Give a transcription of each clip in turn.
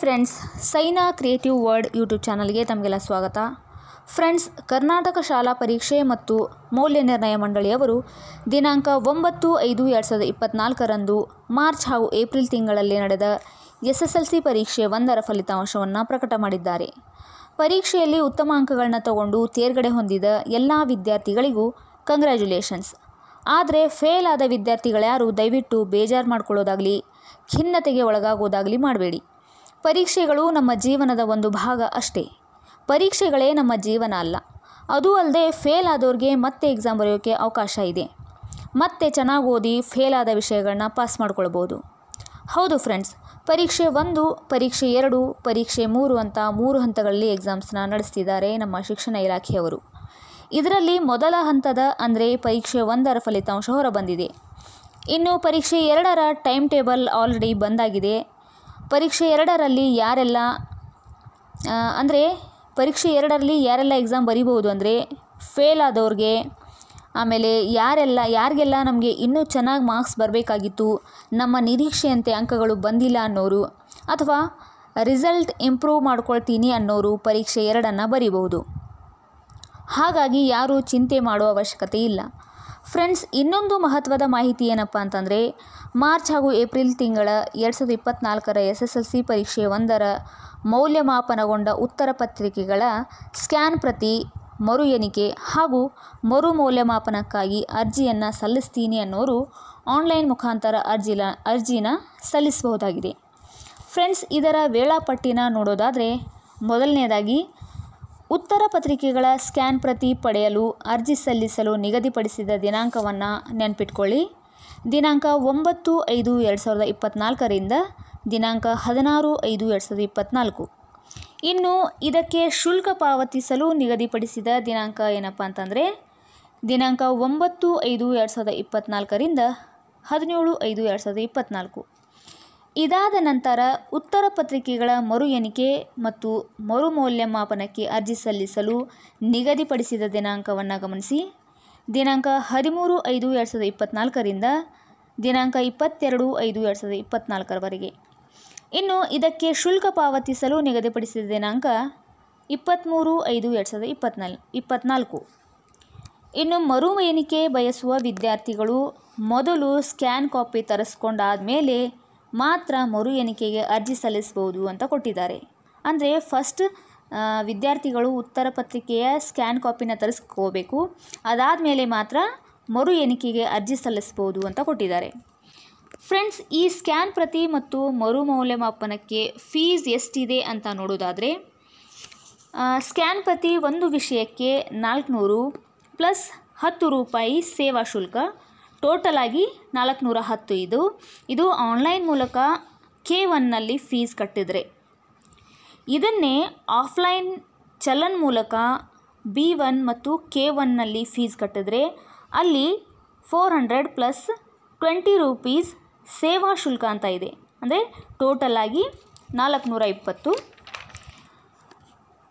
Friends, Saina creative word YouTube ಚಾನಲ್ಗೆ ತಮಗೆಲ್ಲ ಸ್ವಾಗತ. ಫ್ರೆಂಡ್ಸ್, ಕರ್ನಾಟಕ ಶಾಲಾ ಪರೀಕ್ಷೆ ಮತ್ತು ಮೌಲ್ಯ ನಿರ್ಣಯ ಮಂಡಳಿಯವರು ದಿನಾಂಕ 9/5/2024 ಮಾರ್ಚ್ ಹಾಗೂ ಏಪ್ರಿಲ್ ತಿಂಗಳಲ್ಲಿ ನಡೆದ SSLC ಪರೀಕ್ಷೆ 1ರ ಫಲಿತಾಂಶವನ್ನು ಪ್ರಕಟ ಮಾಡಿದ್ದಾರೆ. ಪರೀಕ್ಷೆಯಲ್ಲಿ ಉತ್ತಮ ಅಂಕಗಳನ್ನು ತಗೊಂಡು ತೇರ್ಗಡೆ ಹೊಂದಿದ ಎಲ್ಲ ವಿದ್ಯಾರ್ಥಿಗಳಿಗೂ ಕಂಗ್ರ್ಯಾಚುಲೇಷನ್ಸ್. ಆದರೆ ಫೇಲ್ ಆದ ವಿದ್ಯಾರ್ಥಿಗಳ್ಯಾರು ದಯವಿಟ್ಟು ಬೇಜಾರು ಮಾಡ್ಕೊಳ್ಳೋದಾಗಲಿ ಖಿನ್ನತೆಗೆ ಒಳಗಾಗೋದಾಗಲಿ ಮಾಡಬೇಡಿ. ಪರೀಕ್ಷೆಗಳು ನಮ್ಮ ಜೀವನದ ಒಂದು ಭಾಗ ಅಷ್ಟೇ. ಪರೀಕ್ಷೆಗಳೇ ನಮ್ಮ ಜೀವನ ಅಲ್ಲ. ಅದೂ ಅಲ್ಲದೆ ಫೇಲ್ ಆದವ್ರಿಗೆ ಮತ್ತೆ ಎಕ್ಸಾಮ್ ಬರೆಯೋಕ್ಕೆ ಅವಕಾಶ ಇದೆ. ಮತ್ತೆ ಚೆನ್ನಾಗಿ ಓದಿ ಫೇಲ್ ಆದ ವಿಷಯಗಳನ್ನ ಪಾಸ್ ಮಾಡ್ಕೊಳ್ಬೋದು. ಹೌದು ಫ್ರೆಂಡ್ಸ್, ಪರೀಕ್ಷೆ 1, ಪರೀಕ್ಷೆ 2, ಪರೀಕ್ಷೆ 3 ಅಂತ 3 ಹಂತಗಳಲ್ಲಿ ಎಕ್ಸಾಮ್ಸ್ನ ನಡೆಸ್ತಿದ್ದಾರೆ ನಮ್ಮ ಶಿಕ್ಷಣ ಇಲಾಖೆಯವರು. ಇದರಲ್ಲಿ ಮೊದಲ ಹಂತದ ಅಂದರೆ ಪರೀಕ್ಷೆ 1ರ ಫಲಿತಾಂಶ ಹೊರಬಂದಿದೆ. ಇನ್ನು ಪರೀಕ್ಷೆ 2ರ ಟೈಮ್ ಟೇಬಲ್ ಆಲ್ರೆಡಿ ಬಂದಾಗಿದೆ. ಪರೀಕ್ಷೆ 2ರಲ್ಲಿ ಯಾರೆಲ್ಲ ಎಕ್ಸಾಮ್ ಬರಿಬೋದು ಅಂದರೆ ಫೇಲ್ ಆದವ್ರಿಗೆ, ಆಮೇಲೆ ಯಾರಿಗೆಲ್ಲ ನಮಗೆ ಇನ್ನೂ ಚೆನ್ನಾಗಿ ಮಾರ್ಕ್ಸ್ ಬರಬೇಕಾಗಿತ್ತು, ನಮ್ಮ ನಿರೀಕ್ಷೆಯಂತೆ ಅಂಕಗಳು ಬಂದಿಲ್ಲ ಅನ್ನೋರು, ಅಥವಾ ರಿಸಲ್ಟ್ ಇಂಪ್ರೂವ್ ಮಾಡ್ಕೊಳ್ತೀನಿ ಅನ್ನೋರು ಪರೀಕ್ಷೆ 2ನ್ನು ಬರಿಬಹುದು. ಹಾಗಾಗಿ ಯಾರೂ ಚಿಂತೆ ಮಾಡೋ ಅವಶ್ಯಕತೆ ಇಲ್ಲ. ಫ್ರೆಂಡ್ಸ್, ಇನ್ನೊಂದು ಮಹತ್ವದ ಮಾಹಿತಿ ಏನಪ್ಪ ಅಂತಂದರೆ, ಮಾರ್ಚ್ ಹಾಗೂ ಏಪ್ರಿಲ್ ತಿಂಗಳ 2024ರ SSLC ಪರೀಕ್ಷೆ 1ರ ಮೌಲ್ಯಮಾಪನಗೊಂಡ ಉತ್ತರ ಪತ್ರಿಕೆಗಳ ಸ್ಕ್ಯಾನ್ ಪ್ರತಿ, ಮರು ಎಣಿಕೆ ಹಾಗೂ ಮರು ಮೌಲ್ಯಮಾಪನಕ್ಕಾಗಿ ಅರ್ಜಿಯನ್ನು ಸಲ್ಲಿಸ್ತೀನಿ ಅನ್ನೋರು ಆನ್ಲೈನ್ ಮುಖಾಂತರ ಅರ್ಜಿನ ಸಲ್ಲಿಸಬಹುದಾಗಿದೆ. ಫ್ರೆಂಡ್ಸ್, ಇದರ ವೇಳಾಪಟ್ಟಿನ ನೋಡೋದಾದರೆ, ಮೊದಲನೇದಾಗಿ ಉತ್ತರ ಪತ್ರಿಕೆಗಳ ಸ್ಕ್ಯಾನ್ ಪ್ರತಿ ಪಡೆಯಲು ಅರ್ಜಿ ಸಲ್ಲಿಸಲು ನಿಗದಿಪಡಿಸಿದ ದಿನಾಂಕವನ್ನು ನೆನಪಿಟ್ಕೊಳ್ಳಿ. ದಿನಾಂಕ 9/5/2024 ದಿನಾಂಕ 16/5/2024. ಇನ್ನು ಇದಕ್ಕೆ ಶುಲ್ಕ ಪಾವತಿಸಲು ನಿಗದಿಪಡಿಸಿದ ದಿನಾಂಕ ಏನಪ್ಪ ಅಂತಂದರೆ, ದಿನಾಂಕ 9/5/2024 17/5/2024. ಇದಾದ ನಂತರ ಉತ್ತರ ಪತ್ರಿಕೆಗಳ ಮರು ಎಣಿಕೆ ಮತ್ತು ಮರು ಮೌಲ್ಯಮಾಪನಕ್ಕೆ ಅರ್ಜಿ ಸಲ್ಲಿಸಲು ನಿಗದಿಪಡಿಸಿದ ದಿನಾಂಕವನ್ನು ಗಮನಿಸಿ. ದಿನಾಂಕ 13/5/2024 ದಿನಾಂಕ 22/5/2024 ಇನ್ನು ಇದಕ್ಕೆ ಶುಲ್ಕ ಪಾವತಿಸಲು ನಿಗದಿಪಡಿಸಿದ ದಿನಾಂಕ 23/5/2024. ಇನ್ನು ಮರು ಎಣಿಕೆ ಬಯಸುವ ವಿದ್ಯಾರ್ಥಿಗಳು ಮೊದಲು ಸ್ಕ್ಯಾನ್ ಕಾಪಿ ತರಿಸ್ಕೊಂಡಾದ ಮೇಲೆ ಮಾತ್ರ ಮರು ಎಣಿಕೆಗೆ ಅರ್ಜಿ ಸಲ್ಲಿಸಬಹುದು ಅಂತ ಕೊಟ್ಟಿದ್ದಾರೆ. ಅಂದರೆ ಫಸ್ಟ್ ವಿದ್ಯಾರ್ಥಿಗಳು ಉತ್ತರ ಪತ್ರಿಕೆಯ ಸ್ಕ್ಯಾನ್ ಕಾಪಿನ ತರಿಸ್ಕೋಬೇಕು, ಅದಾದಮೇಲೆ ಮಾತ್ರ ಮರು ಎಣಿಕೆಗೆ ಅರ್ಜಿ ಸಲ್ಲಿಸಬಹುದು ಅಂತ ಕೊಟ್ಟಿದ್ದಾರೆ. ಫ್ರೆಂಡ್ಸ್, ಈ ಸ್ಕ್ಯಾನ್ ಪ್ರತಿ ಮತ್ತು ಮರು ಮೌಲ್ಯಮಾಪನಕ್ಕೆ ಫೀಸ್ ಎಷ್ಟಿದೆ ಅಂತ ನೋಡೋದಾದರೆ, ಸ್ಕ್ಯಾನ್ ಪ್ರತಿ ಒಂದು ವಿಷಯಕ್ಕೆ 400 ಪ್ಲಸ್ 10 ರೂಪಾಯಿ ಸೇವಾ ಶುಲ್ಕ, ಟೋಟಲ್ ಆಗಿ 410. ಇದು ಆನ್ಲೈನ್ ಮೂಲಕ K1ನಲ್ಲಿ ಫೀಸ್ ಕಟ್ಟಿದರೆ. ಇದನ್ನೇ ಆಫ್ಲೈನ್ ಚಲನ್ ಮೂಲಕ B1 ಮತ್ತು K1ನಲ್ಲಿ ಫೀಸ್ ಕಟ್ಟಿದ್ರೆ ಅಲ್ಲಿ 400 ಪ್ಲಸ್ 20 ರೂಪೀಸ್ ಸೇವಾ ಶುಲ್ಕ ಅಂತ ಇದೆ. ಅಂದರೆ ಟೋಟಲ್ ಆಗಿ 420.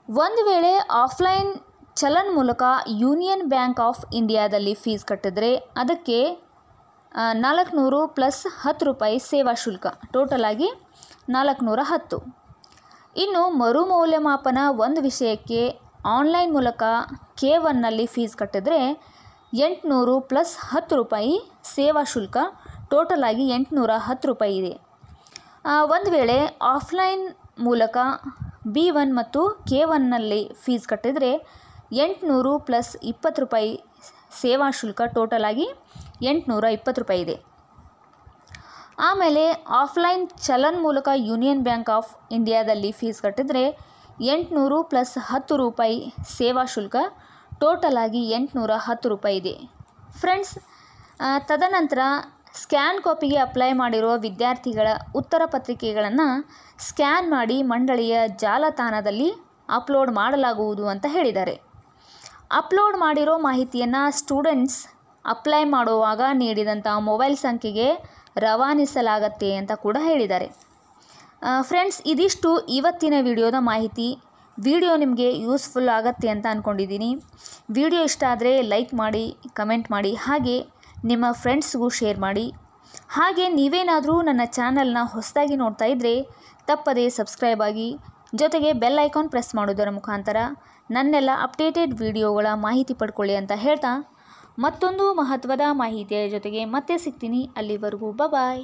ಒಂದು ವೇಳೆ ಆಫ್ಲೈನ್ ಚಲನ್ ಮೂಲಕ ಯೂನಿಯನ್ ಬ್ಯಾಂಕ್ ಆಫ್ ಇಂಡಿಯಾದಲ್ಲಿ ಫೀಸ್ ಕಟ್ಟಿದ್ರೆ ಅದಕ್ಕೆ 400 ಪ್ಲಸ್ 10 ರೂಪಾಯಿ ಸೇವಾ ಶುಲ್ಕ, ಟೋಟಲ್ ಆಗಿ 410. ಇನ್ನು ಮರು ಮೌಲ್ಯಮಾಪನ ಒಂದು ವಿಷಯಕ್ಕೆ ಆನ್ಲೈನ್ ಮೂಲಕ K1ನಲ್ಲಿ ಫೀಸ್ ಕಟ್ಟಿದ್ರೆ 800 ಪ್ಲಸ್ 10 ರೂಪಾಯಿ ಸೇವಾ ಶುಲ್ಕ, ಟೋಟಲ್ ಆಗಿ 810 ರೂಪಾಯಿ ಇದೆ. ಒಂದು ವೇಳೆ ಆಫ್ಲೈನ್ ಮೂಲಕ B1 ಮತ್ತು K1ನಲ್ಲಿ ಫೀಸ್ ಕಟ್ಟಿದರೆ 800 ಪ್ಲಸ್ 20 ರೂಪಾಯಿ ಸೇವಾ ಶುಲ್ಕ, ಟೋಟಲ್ ಆಗಿ 820 ರೂಪಾಯಿ ಇದೆ. ಆಮೇಲೆ ಆಫ್ಲೈನ್ ಚಲನ್ ಮೂಲಕ ಯೂನಿಯನ್ ಬ್ಯಾಂಕ್ ಆಫ್ ಇಂಡಿಯಾದಲ್ಲಿ ಫೀಸ್ ಕಟ್ಟಿದರೆ 800 ಪ್ಲಸ್ 10 ರೂಪಾಯಿ ಸೇವಾ ಶುಲ್ಕ, ಟೋಟಲ್ ಆಗಿ 810 ರೂಪಾಯಿ ಇದೆ. ಫ್ರೆಂಡ್ಸ್, ತದನಂತರ ಸ್ಕ್ಯಾನ್ ಕಾಪಿಗೆ ಅಪ್ಲೈ ಮಾಡಿರುವ ವಿದ್ಯಾರ್ಥಿಗಳ ಉತ್ತರ ಪತ್ರಿಕೆಗಳನ್ನು ಸ್ಕ್ಯಾನ್ ಮಾಡಿ ಮಂಡಳಿಯ ಜಾಲತಾಣದಲ್ಲಿ ಅಪ್ಲೋಡ್ ಮಾಡಲಾಗುವುದು ಅಂತ ಹೇಳಿದ್ದಾರೆ. ಅಪ್ಲೋಡ್ ಮಾಡಿರೋ ಮಾಹಿತಿಯನ್ನು ಸ್ಟೂಡೆಂಟ್ಸ್ ಅಪ್ಲೈ ಮಾಡುವಾಗ ನೀಡಿದಂಥ ಮೊಬೈಲ್ ಸಂಖ್ಯೆಗೆ ರವಾನಿಸಲಾಗತ್ತೆ ಅಂತ ಕೂಡ ಹೇಳಿದ್ದಾರೆ. ಫ್ರೆಂಡ್ಸ್, ಇದಿಷ್ಟು ಇವತ್ತಿನ ವಿಡಿಯೋದ ಮಾಹಿತಿ. ವಿಡಿಯೋ ನಿಮಗೆ ಯೂಸ್ಫುಲ್ ಆಗತ್ತೆ ಅಂತ ಅಂದ್ಕೊಂಡಿದ್ದೀನಿ. ವಿಡಿಯೋ ಇಷ್ಟ ಆದರೆ ಲೈಕ್ ಮಾಡಿ, ಕಮೆಂಟ್ ಮಾಡಿ, ಹಾಗೆ ನಿಮ್ಮ ಫ್ರೆಂಡ್ಸ್ಗೂ ಶೇರ್ ಮಾಡಿ. ಹಾಗೆ ನೀವೇನಾದರೂ ನನ್ನ ಚಾನಲ್ನ ಹೊಸದಾಗಿ ನೋಡ್ತಾ ಇದ್ದರೆ ತಪ್ಪದೇ ಸಬ್ಸ್ಕ್ರೈಬ್ ಆಗಿ, ಜೊತೆಗೆ ಬೆಲ್ ಐಕಾನ್ ಪ್ರೆಸ್ ಮಾಡೋದರ ಮುಖಾಂತರ ನನ್ನೆಲ್ಲ ಅಪ್ಡೇಟೆಡ್ ವಿಡಿಯೋಗಳ ಮಾಹಿತಿ ಪಡ್ಕೊಳ್ಳಿ ಅಂತ ಹೇಳ್ತಾ ಮತ್ತೊಂದು ಮಹತ್ವದ ಮಾಹಿತಿಯ ಜೊತೆಗೆ ಮತ್ತೆ ಸಿಗ್ತೀನಿ. ಅಲ್ಲಿವರೆಗೂ ಬಾಯ್.